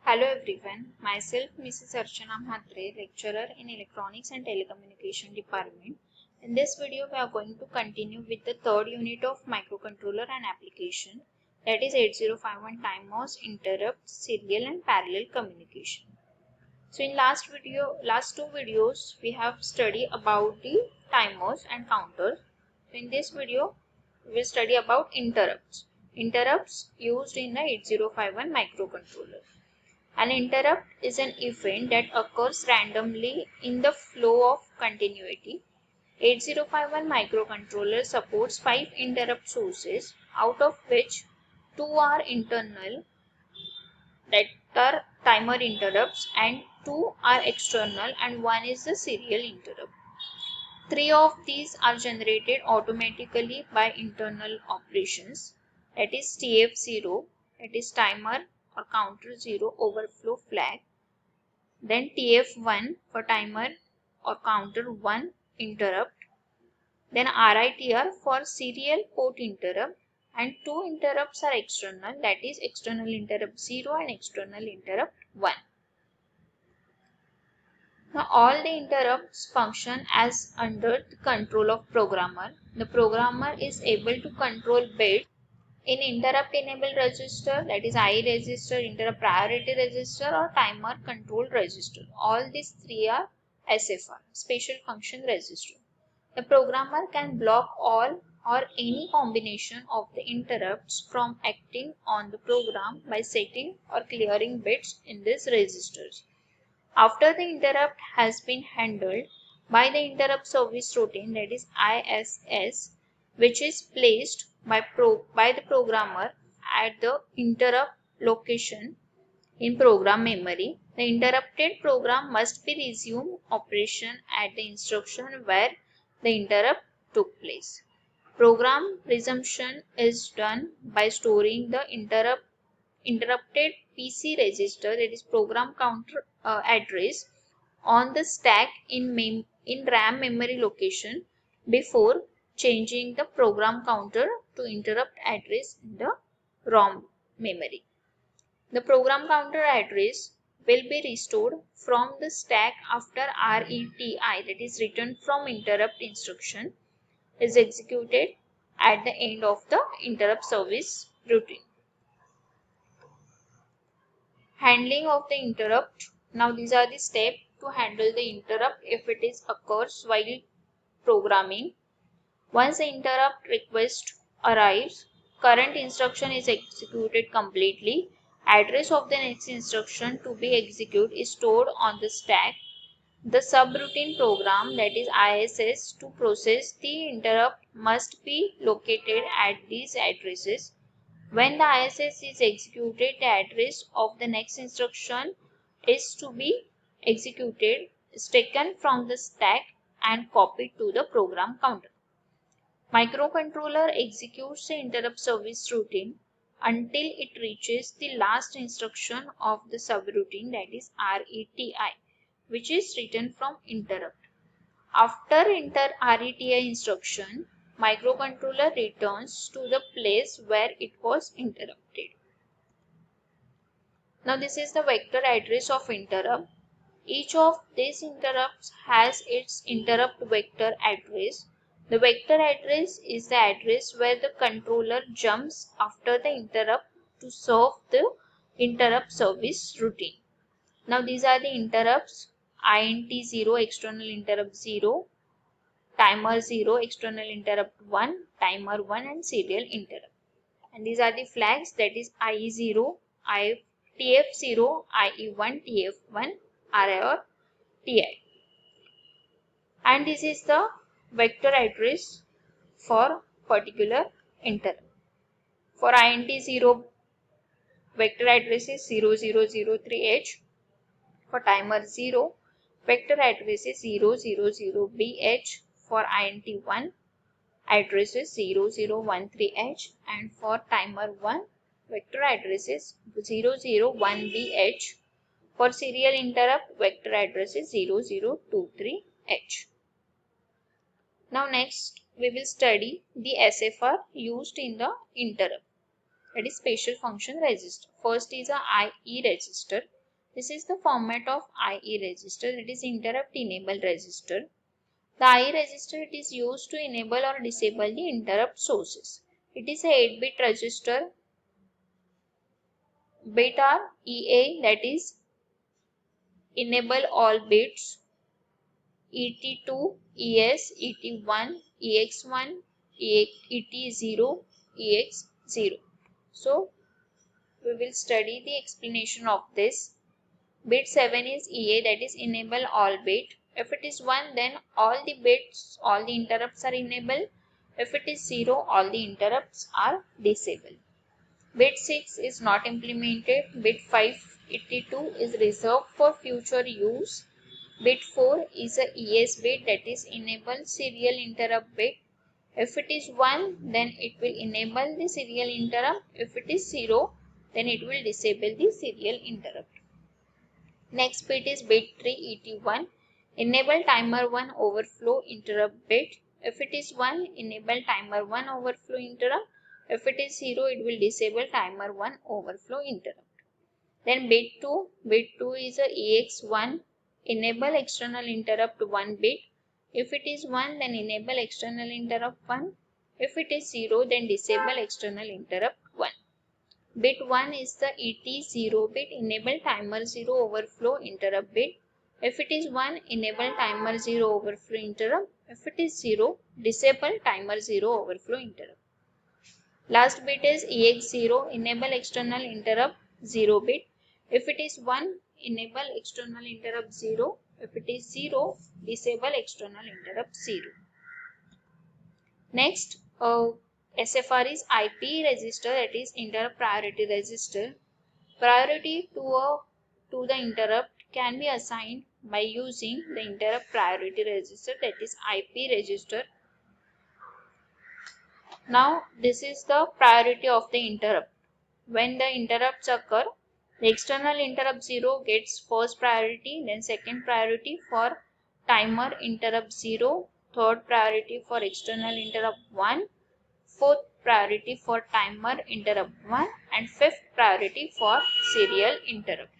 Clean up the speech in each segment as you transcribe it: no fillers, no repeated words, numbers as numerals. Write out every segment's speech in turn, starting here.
Hello everyone, myself Mrs. Archana Mhatre, lecturer in Electronics and Telecommunication Department. In this video, we are going to continue with the third unit of microcontroller and application, that is 8051 timers, interrupt, serial and parallel communication. So in last two videos, we have studied about the timers and counters. So in this video, we will study about interrupts. Interrupts used in the 8051 microcontroller. An interrupt is an event that occurs randomly in the flow of continuity. 8051 microcontroller supports 5 interrupt sources, out of which 2 are internal, that are timer interrupts, and 2 are external, and 1 is the serial interrupt. 3 of these are generated automatically by internal operations, that is TF0, that is timer or counter 0 overflow flag. Then TF1 for timer or counter 1 interrupt. Then RITR for serial port interrupt, and 2 interrupts are external, that is external interrupt 0 and external interrupt 1. Now all the interrupts function as under the control of programmer. The programmer is able to control bits in interrupt enable register, that is I register, interrupt priority register or timer control register. All these three are SFR, special function register. The programmer can block all or any combination of the interrupts from acting on the program by setting or clearing bits in these registers. After the interrupt has been handled by the interrupt service routine, that is ISS, which is placed by the programmer at the interrupt location in program memory, the interrupted program must be resumed operation at the instruction where the interrupt took place. Program resumption is done by storing the interrupted PC register, that is program counter address, on the stack in RAM memory location before changing the program counter to interrupt address in the ROM memory. The program counter address will be restored from the stack after RETI, that is return from interrupt instruction, is executed at the end of the interrupt service routine. Handling of the interrupt. Now these are the steps to handle the interrupt if it is occurs while programming. Once the interrupt request arrives, current instruction is executed completely. Address of the next instruction to be executed is stored on the stack. The subroutine program, that is ISS, to process the interrupt must be located at these addresses. When the ISS is executed, the address of the next instruction is to be executed is taken from the stack and copied to the program counter. Microcontroller executes the interrupt service routine until it reaches the last instruction of the subroutine, that is RETI, which is written from interrupt. After RETI instruction, microcontroller returns to the place where it was interrupted. Now this is the vector address of interrupt. Each of these interrupts has its interrupt vector address. The vector address is the address where the controller jumps after the interrupt to serve the interrupt service routine. Now these are the interrupts: INT 0, external interrupt 0, timer 0, external interrupt 1, timer 1 and serial interrupt. And these are the flags, that is IE0, TF0, IE1, TF1, RI or TI. And this is the vector address for particular interrupt. For INT 0, vector address is 0003H. For timer 0, vector address is 000BH. For INT 1, address is 0013H, and for timer 1, vector address is 001BH. For serial interrupt, vector address is 0023H. Now next we will study the SFR used in the interrupt, that is special function register. First is a IE register. This is the format of IE register, that is interrupt enable register. The IE register, it is used to enable or disable the interrupt sources. It is a 8-bit register. Bit are EA, that is enable all bits, ET2, ES, ET1, EX1, ET0, EX0. So we will study the explanation of this. Bit 7 is EA, that is enable all bit. If it is 1, then all the bits, all the interrupts are enabled. If it is 0, all the interrupts are disabled. Bit 6 is not implemented. Bit 582 is reserved for future use. Bit 4 is a ES bit, that is enable serial interrupt bit. If it is 1, then it will enable the serial interrupt. If it is 0, then it will disable the serial interrupt. Next bit is bit 3 ET1, enable timer 1 overflow interrupt bit. If it is 1, enable timer 1 overflow interrupt. If it is 0, it will disable timer 1 overflow interrupt. Then bit 2 is a EX1, enable external interrupt 1 bit. If it is 1, then enable external interrupt 1. If it is 0, then disable external interrupt 1. Bit 1 is the ET0 bit, enable timer 0 overflow interrupt bit. If it is 1, enable timer 0 overflow interrupt. If it is 0, disable timer 0 overflow interrupt. Last bit is EX0, enable external interrupt 0 bit. If it is 1, enable external interrupt 0. If it is 0, disable external interrupt 0. Next, SFR is IP register, that is interrupt priority register. Priority to the interrupt can be assigned by using the interrupt priority register, that is IP register. Now this is the priority of the interrupt. When the interrupts occur, the external interrupt 0 gets first priority, then second priority for timer interrupt 0, third priority for external interrupt 1, fourth priority for timer interrupt 1, and fifth priority for serial interrupt.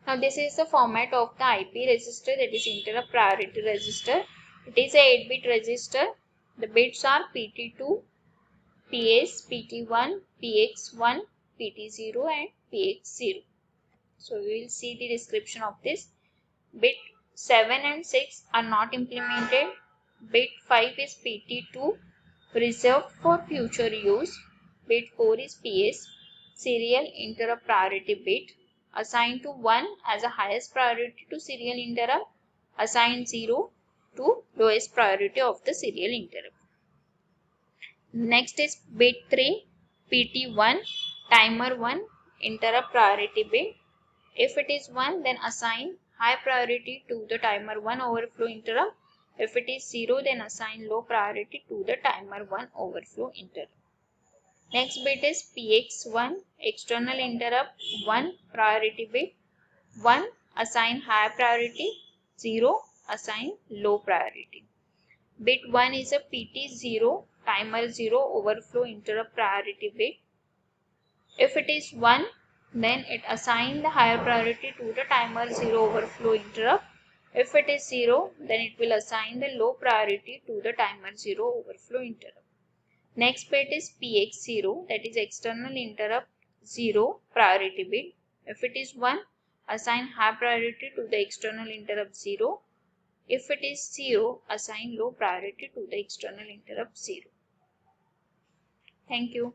Now this is the format of the IP register, that is interrupt priority register. It is a 8-bit register. The bits are PT2, PS, PT1, PX1, PT0 and PX0. So we will see the description of this. Bit 7 and 6 are not implemented. Bit 5 is PT2, reserved for future use. Bit 4 is PS, serial interrupt priority bit, assigned to 1 as a highest priority to serial interrupt, assigned 0 to lowest priority of the serial interrupt. Next is bit 3, PT1, timer 1, interrupt priority bit. If it is 1, then assign high priority to the timer 1 overflow interrupt. If it is 0, then assign low priority to the timer 1 overflow interrupt. Next bit is PX1, external interrupt 1 priority bit. 1, assign high priority, 0, assign low priority. Bit 1 is a PT0, timer 0 overflow interrupt priority bit. If it is 1, then it assign the higher priority to the timer 0 overflow interrupt. If it is 0, then it will assign the low priority to the timer 0 overflow interrupt. Next bit is PX0, that is external interrupt 0 priority bit. If it is 1, assign high priority to the external interrupt 0. If it is 0, assign low priority to the external interrupt 0. Thank you.